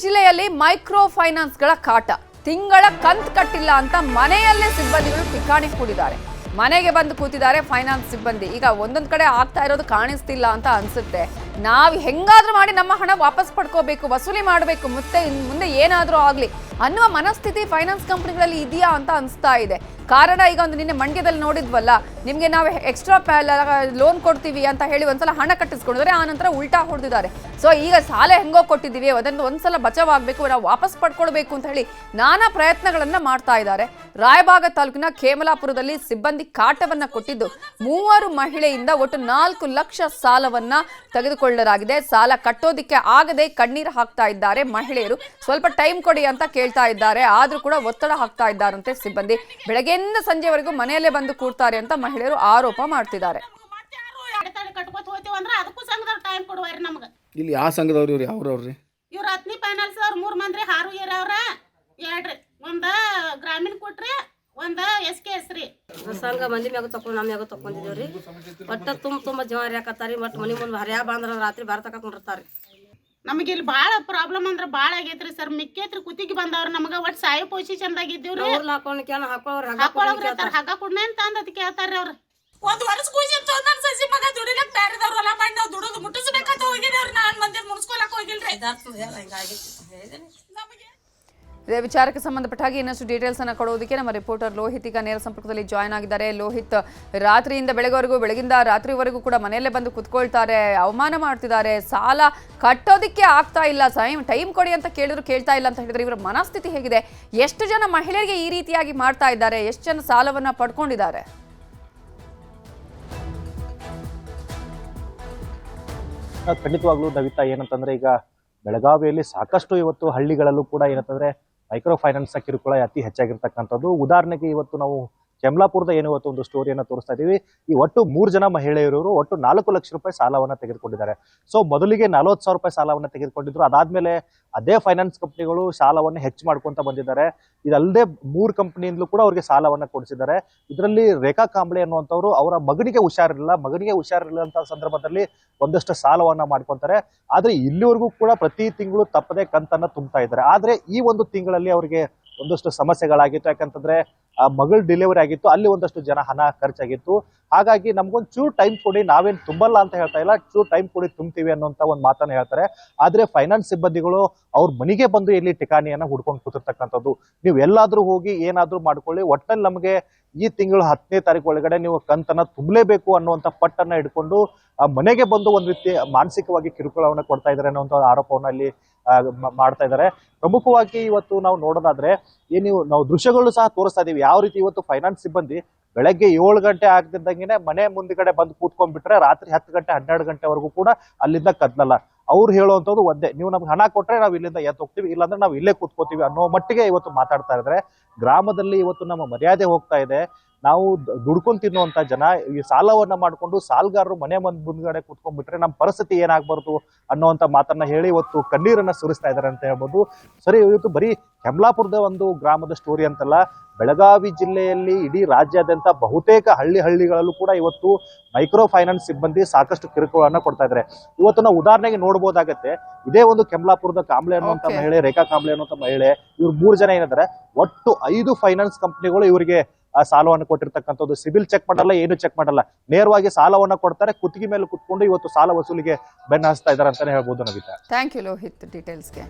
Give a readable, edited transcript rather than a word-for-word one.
ಜಿಲ್ಲೆಯಲ್ಲಿ ಮೈಕ್ರೋ ಫೈನಾನ್ಸ್ಗಳ ಕಾಟ. ತಿಂಗಳ ಕಂತು ಕಟ್ಟಿಲ್ಲ ಅಂತ ಮನೆಯಲ್ಲೇ ಸಿಬ್ಬಂದಿಗಳು ಠಿಕಾಣಿ ಹೂಡಿದ್ದಾರೆ. ಮನೆಗೆ ಬಂದು ಕೂತಿದ್ದಾರೆ ಫೈನಾನ್ಸ್ ಸಿಬ್ಬಂದಿ. ಈಗ ಒಂದೊಂದು ಕಡೆ ಆಗ್ತಾ ಇರೋದು ಕಾಣಿಸ್ತಿಲ್ಲ ಅಂತ ಅನ್ಸುತ್ತೆ. ನಾವು ಹೆಂಗಾದ್ರೂ ಮಾಡಿ ನಮ್ಮ ಹಣ ವಾಪಸ್ ಪಡ್ಕೋಬೇಕು, ವಸೂಲಿ ಮಾಡಬೇಕು, ಮುಂದೆ ಏನಾದರೂ ಆಗಲಿ ಅನ್ನುವ ಮನಸ್ಥಿತಿ ಫೈನಾನ್ಸ್ ಕಂಪನಿಗಳಲ್ಲಿ ಇದೆಯಾ ಅಂತ ಅನಿಸ್ತಾ ಇದೆ. ಕಾರಣ ಈಗ ಒಂದು ನಿನ್ನೆ ಮಂಡ್ಯದಲ್ಲಿ ನೋಡಿದ್ವಲ್ಲ, ನಿಮಗೆ ನಾವು ಎಕ್ಸ್ಟ್ರಾ ಲೋನ್ ಕೊಡ್ತೀವಿ ಅಂತ ಹೇಳಿ ಒಂದ್ಸಲ ಹಣ ಕಟ್ಟಿಸ್ಕೊಂಡಿದ್ದಾರೆ, ಆ ನಂತರ ಉಲ್ಟಾ ಹೊಡೆದಿದ್ದಾರೆ. ಸೊ ಈಗ ಸಾಲ ಹೆಂಗೋ ಕೊಟ್ಟಿದ್ದೀವಿ, ಅದನ್ನು ಒಂದ್ಸಲ ಬಚಾವಾಗಬೇಕು, ನಾವು ವಾಪಸ್ ಪಡ್ಕೊಳ್ಬೇಕು ಅಂತ ಹೇಳಿ ನಾನಾ ಪ್ರಯತ್ನಗಳನ್ನ ಮಾಡ್ತಾ ಇದ್ದಾರೆ. ರಾಯಬಾಗ ತಾಲೂಕಿನ ಕೇಮಲಾಪುರದಲ್ಲಿ ಸಿಬ್ಬಂದಿ ಕಾಟವನ್ನ ಕೊಟ್ಟಿದ್ದು 3 ಮಹಿಳೆಯಿಂದ ಒಟ್ಟು 4 ಲಕ್ಷ ಸಾಲವನ್ನ ತೆಗೆದುಕೊಳ್ಳಲಾಗಿದೆ. ಸಾಲ ಕಟ್ಟೋದಿಕ್ಕೆ ಆಗದೆ ಕಣ್ಣೀರು ಹಾಕ್ತಾ ಇದ್ದಾರೆ ಮಹಿಳೆಯರು. ಸ್ವಲ್ಪ ಟೈಮ್ ಕೊಡಿ ಅಂತ ಕೇಳ್ತಾ ಇದ್ದಾರೆ, ಆದ್ರೂ ಕೂಡ ಒತ್ತಡ ಹಾಕ್ತಾ ಇದ್ದಾರಂತೆ ಸಿಬ್ಬಂದಿ. ಬೆಳಗ್ಗೆಯಿಂದ ಸಂಜೆವರೆಗೂ ಮನೆಯಲ್ಲೇ ಬಂದು ಕೂರ್ತಾರೆ ಅಂತ ಮಹಿಳೆಯರು ಆರೋಪ ಮಾಡ್ತಿದ್ದಾರೆ. ಇಲ್ಲಿ ಯಾವ ಸಂಘದವ್ರು ಇವ್ರು ಯಾವ್ರವ್ರಿ? ಇವ್ರ ಹತ್ನಿ ಫೈನಾನ್ಸ್ ಅವ್ರ 3 ಮಂದಿ ಹಾರು ಏರವ್ರ ಹೇಳ್ರಿ. ಒಂದ ಗ್ರಾಮೀಣ ಕೊಟ್ರಿ, ಒಂದ SKS ರೀ. ಸಂಘ ಮಂದಿ ಮ್ಯಾಗ ತಕೊಂಡ್ ನಮ್ಮ ಮ್ಯಾಗ ತಕೊಂಡಿದೇವ್ರಿ. ಒಟ್ಟ ತುಂಬ ಜವಾರಿ ಹಾಕತ್ತಾರಿ. ಮತ್ ಮನಿ ಮುಂದೆ ಹರ್ಯಾ ಬಂದ್ರ ರಾತ್ರಿ ಬರ್ತಕೊಂಡಿರ್ತಾರಿ. ನಮಗೆ ಇಲ್ಲಿ ಭಾಳ ಪ್ರಾಬ್ಲಮ್ ಅಂದ್ರೆ ಭಾಳ ಆಗೈತ್ರಿ ಸರ್. ಮಿಕ್ಕೇತ್ರಿ ಕುತ್ತಿಗೆ ಬಂದವ್ರ ನಮಗ ಒಟ್ಟು ಸಾಯೋ ಪೊಸಿಷನ್ದಾಗ ಇದ್ದೀವ್ರಿ. ಹಗ್ಗ ಕುಡ್ನೆ ಅಂತ ಅಂದ್ ಕೇಳ್ತಾರ್ರಿ ಅವ್ರು. ಒಂದ್ ವರ್ಷ ಕೂಸಿ ನನ್ನ ಸಸಿ ಮಗ ದುಡಿಲಕ್ ಬ್ಯಾರೆದವ್ರು ಹೊಲ ಮಾಡಿ ನಾವು ದುಡಿದು ಮುಟ್ಟಿಸ್ಬೇಕಂತ ಹೋಗಿದ್ದೇವ್ರಿ. ನಾನ್ ಮಂದಿ ಮುನ್ಸ್ಕೊಳಕ್ ಹೋಗಿಲ್ರಿ. ಇದೇ ವಿಚಾರಕ್ಕೆ ಸಂಬಂಧಪಟ್ಟ ಹಾಗೆ ಇನ್ನಷ್ಟು ಡೀಟೇಲ್ಸ್ ಅನ್ನು ಕೊಡೋದಕ್ಕೆ ನಮ್ಮ ರಿಪೋರ್ಟರ್ ಲೋಹಿತ್ ಈಗ ನೇರ ಸಂಪರ್ಕದಲ್ಲಿ ಜಾಯ್ನ್ ಆಗಿದ್ದಾರೆ. ಲೋಹಿತ್, ರಾತ್ರಿಯಿಂದ ಬೆಳಗಿಂದ ರಾತ್ರಿವರೆಗೂ ಕೂಡ ಮನೆಯಲ್ಲೇ ಬಂದು ಕುತ್ಕೊಳ್ತಾರೆ, ಅವಮಾನ ಮಾಡ್ತಿದ್ದಾರೆ, ಸಾಲ ಕಟ್ಟೋದಿಕ್ಕೆ ಆಗ್ತಾ ಇಲ್ಲ, ಟೈಮ್ ಕೊಡಿ ಅಂತ ಕೇಳಿದ್ರು ಕೇಳ್ತಾ ಇಲ್ಲ ಅಂತ ಹೇಳಿದ್ರೆ ಇವರ ಮನಸ್ಥಿತಿ ಹೇಗಿದೆ? ಎಷ್ಟು ಜನ ಮಹಿಳೆಯರಿಗೆ ಈ ರೀತಿಯಾಗಿ ಮಾಡ್ತಾ ಇದ್ದಾರೆ? ಎಷ್ಟು ಜನ ಸಾಲವನ್ನ ಪಡ್ಕೊಂಡಿದ್ದಾರೆ? ಖಂಡಿತವಾಗ್ಲೂ ದವಿತಾ, ಏನಂತಂದ್ರೆ ಈಗ ಬೆಳಗಾವಿಯಲ್ಲಿ ಸಾಕಷ್ಟು ಇವತ್ತು ಹಳ್ಳಿಗಳಲ್ಲೂ ಕೂಡ ಏನಂತಂದ್ರೆ ಮೈಕ್ರೋ ಫೈನಾನ್ಸ್ ಕಿರುಕುಳ ಅತಿ ಹೆಚ್ಚಾಗಿರ್ತಕ್ಕಂಥದ್ದು. ಉದಾಹರಣೆಗೆ ಇವತ್ತು ನಾವು ಕೆಮ್ಲಾಪುರದ ಏನು ಇವತ್ತು ಒಂದು ಸ್ಟೋರಿಯನ್ನು ತೋರಿಸ್ತಾ ಇದೀವಿ. ಈ ಒಟ್ಟು 3 ಜನ ಮಹಿಳೆಯರು ಒಟ್ಟು 4 ಲಕ್ಷ ರೂಪಾಯಿ ಸಾಲವನ್ನ ತೆಗೆದುಕೊಂಡಿದ್ದಾರೆ. ಸೊ ಮೊದಲಿಗೆ 40,000 ರೂಪಾಯಿ ಸಾಲವನ್ನ ತೆಗೆದುಕೊಂಡಿದ್ರು. ಅದಾದ್ಮೇಲೆ ಅದೇ ಫೈನಾನ್ಸ್ ಕಂಪನಿಗಳು ಸಾಲವನ್ನು ಹೆಚ್ಚು ಮಾಡ್ಕೊಂತ ಬಂದಿದ್ದಾರೆ. ಇದಲ್ಲದೆ 3 ಕಂಪನಿಯಿಂದಲೂ ಕೂಡ ಅವ್ರಿಗೆ ಸಾಲವನ್ನ ಕೊಡಿಸಿದ್ದಾರೆ. ಇದರಲ್ಲಿ ರೇಖಾ ಕಾಂಬ್ಳೆ ಅನ್ನುವಂಥವ್ರು ಅವರ ಮಗನಿಗೆ ಹುಷಾರಿರಲಿಲ್ಲ ಅಂತ ಸಂದರ್ಭದಲ್ಲಿ ಒಂದಷ್ಟು ಸಾಲವನ್ನ ಮಾಡ್ಕೊಂತಾರೆ. ಆದ್ರೆ ಇಲ್ಲಿವರೆಗೂ ಕೂಡ ಪ್ರತಿ ತಿಂಗಳು ತಪ್ಪದೆ ಕಂತನ್ನ ತುಂಬ್ತಾ ಇದ್ದಾರೆ. ಆದ್ರೆ ಈ ಒಂದು ತಿಂಗಳಲ್ಲಿ ಅವರಿಗೆ ಒಂದಷ್ಟು ಸಮಸ್ಯೆಗಳಾಗಿತ್ತು. ಯಾಕಂತಂದ್ರೆ ಆ ಮಗಳ ಡೆಲಿವರಿ ಆಗಿತ್ತು, ಅಲ್ಲಿ ಒಂದಷ್ಟು ಜನ ಹಣ ಖರ್ಚಾಗಿತ್ತು. ಹಾಗಾಗಿ ನಮ್ಗೊಂದು ಚೂರು ಟೈಮ್ ಕೊಡಿ, ನಾವೇನ್ ತುಂಬಲ್ಲ ಅಂತ ಹೇಳ್ತಾ ಇಲ್ಲ, ಚೂರು ಟೈಮ್ ಕೊಡಿ ತುಂಬ್ತೀವಿ ಅನ್ನುವಂತ ಒಂದು ಮಾತನ್ನ ಹೇಳ್ತಾರೆ. ಆದ್ರೆ ಫೈನಾನ್ಸ್ ಸಿಬ್ಬಂದಿಗಳು ಅವ್ರ ಮನೆಗೆ ಬಂದು ಇಲ್ಲಿ ಠಿಕಾಣಿಯನ್ನ ಹುಡ್ಕೊಂಡು ಕೂತಿರ್ತಕ್ಕಂಥದ್ದು. ನೀವು ಎಲ್ಲಾದ್ರೂ ಹೋಗಿ ಏನಾದ್ರೂ ಮಾಡ್ಕೊಳ್ಳಿ, ಒಟ್ಟಲ್ಲಿ ನಮಗೆ ಈ ತಿಂಗಳು 10ನೇ ತಾರೀಕು ಒಳಗಡೆ ನೀವು ಕಂತನ್ನ ತುಂಬಲೇಬೇಕು ಅನ್ನುವಂತ ಪಟ್ಟನ್ನ ಹಿಡ್ಕೊಂಡು ಆ ಮನೆಗೆ ಬಂದು ಒಂದ್ ರೀತಿ ಮಾನಸಿಕವಾಗಿ ಕಿರುಕುಳವನ್ನ ಕೊಡ್ತಾ ಇದ್ದಾರೆ ಅನ್ನುವಂಥ ಆರೋಪವನ್ನ ಅಲ್ಲಿ ಮಾಡ್ತಾ ಇದ್ದಾರೆ. ಪ್ರಮುಖವಾಗಿ ಇವತ್ತು ನಾವು ನೋಡೋದಾದ್ರೆ ನಾವು ದೃಶ್ಯಗಳು ಸಹ ತೋರಿಸ್ತಾ ಇದೀವಿ. ಯಾವ ರೀತಿ ಇವತ್ತು ಫೈನಾನ್ಸ್ ಸಿಬ್ಬಂದಿ ಬೆಳಗ್ಗೆ 7 ಗಂಟೆ ಆಗ್ತಿದ್ದಂಗೆನೆ ಮನೆ ಮುಂದ್ಗಡೆ ಬಂದು ಕೂತ್ಕೊಂಡ್ಬಿಟ್ರೆ ರಾತ್ರಿ 10 ಗಂಟೆ 12 ಗಂಟೆವರೆಗೂ ಕೂಡ ಅಲ್ಲಿಂದ ಕದ್ಲಲ್ಲ. ಅವ್ರು ಹೇಳುವಂಥದ್ದು ಒಂದೇ, ನೀವು ನಮ್ಗೆ ಹಣ ಕೊಟ್ರೆ ನಾವು ಇಲ್ಲಿಂದ ಎದ್ದು ಹೋಗ್ತೀವಿ, ಇಲ್ಲಾಂದ್ರೆ ನಾವು ಇಲ್ಲೇ ಕೂತ್ಕೋತೀವಿ ಅನ್ನೋ ಮಟ್ಟಿಗೆ ಇವತ್ತು ಮಾತಾಡ್ತಾ ಇದ್ದಾರೆ. ಗ್ರಾಮದಲ್ಲಿ ಇವತ್ತು ನಮ್ಮ ಮರ್ಯಾದೆ ಹೋಗ್ತಾ ಇದೆ. ನಾವು ದುಡ್ಕೊಂಡು ತಿನ್ನುವಂತ ಜನ ಈ ಸಾಲವನ್ನ ಮಾಡ್ಕೊಂಡು ಸಾಲಗಾರರು ಮನೆ ಮುಂದ್ಗಡೆ ಕೂತ್ಕೊಂಡ್ಬಿಟ್ರೆ ನಮ್ಮ ಪರಿಸ್ಥಿತಿ ಏನಾಗ್ಬಾರ್ದು ಅನ್ನೋಂಥ ಮಾತನ್ನ ಹೇಳಿ ಇವತ್ತು ಕಣ್ಣೀರನ್ನ ಸುರಿಸ್ತಾ ಇದ್ದಾರೆ ಅಂತ ಹೇಳ್ಬೋದು. ಸರಿ, ಇವತ್ತು ಬರೀ ಕೆಮ್ಲಾಪುರದ ಒಂದು ಗ್ರಾಮದ ಸ್ಟೋರಿ ಅಂತಲ್ಲ, ಬೆಳಗಾವಿ ಜಿಲ್ಲೆಯಲ್ಲಿ ಇಡೀ ರಾಜ್ಯಾದ್ಯಂತ ಬಹುತೇಕ ಹಳ್ಳಿಗಳಲ್ಲೂ ಕೂಡ ಇವತ್ತು ಮೈಕ್ರೋ ಫೈನಾನ್ಸ್ ಸಿಬ್ಬಂದಿ ಸಾಕಷ್ಟು ಕಿರುಕುಳನ್ನ ಕೊಡ್ತಾ ಇದ್ದಾರೆ. ಇವತ್ತು ನಾವು ಉದಾಹರಣೆಗೆ ನೋಡ್ಬೋದಾಗತ್ತೆ, ಇದೇ ಒಂದು ಕೆಮ್ಲಾಪುರದ ಕಾಂಬ್ಳೆ ಅನ್ನುವಂಥ ಮಹಿಳೆ, ರೇಖಾ ಕಾಂಬ್ಳೆ ಅನ್ನುವಂಥ ಮಹಿಳೆ, ಇವ್ರು 3 ಜನ ಏನಿದ್ದಾರೆ, ಒಟ್ಟು 5 ಫೈನಾನ್ಸ್ ಕಂಪನಿಗಳು ಇವರಿಗೆ ಆ ಸಾಲವನ್ನು ಕೊಟ್ಟಿರ್ತಕ್ಕಂಥದ್ದು. ಸಿಬಿಲ್ ಚೆಕ್ ಮಾಡಲ್ಲ, ಏನು ಚೆಕ್ ಮಾಡಲ್ಲ, ನೇರವಾಗಿ ಸಾಲವನ್ನ ಕೊಡ್ತಾರೆ. ಕುತ್ತಿಗೆ ಮೇಲೆ ಕುತ್ಕೊಂಡು ಇವತ್ತು ಸಾಲ ವಸೂಲಿಗೆ ಬೆನ್ನ ಹಚ್ತಾ ಇದ್ದಾರೆ ಅಂತಾನೆ ಹೇಳ್ಬೋದು. Navita, thank you Lohith ಡೀಟೇಲ್ಸ್ಗೆ.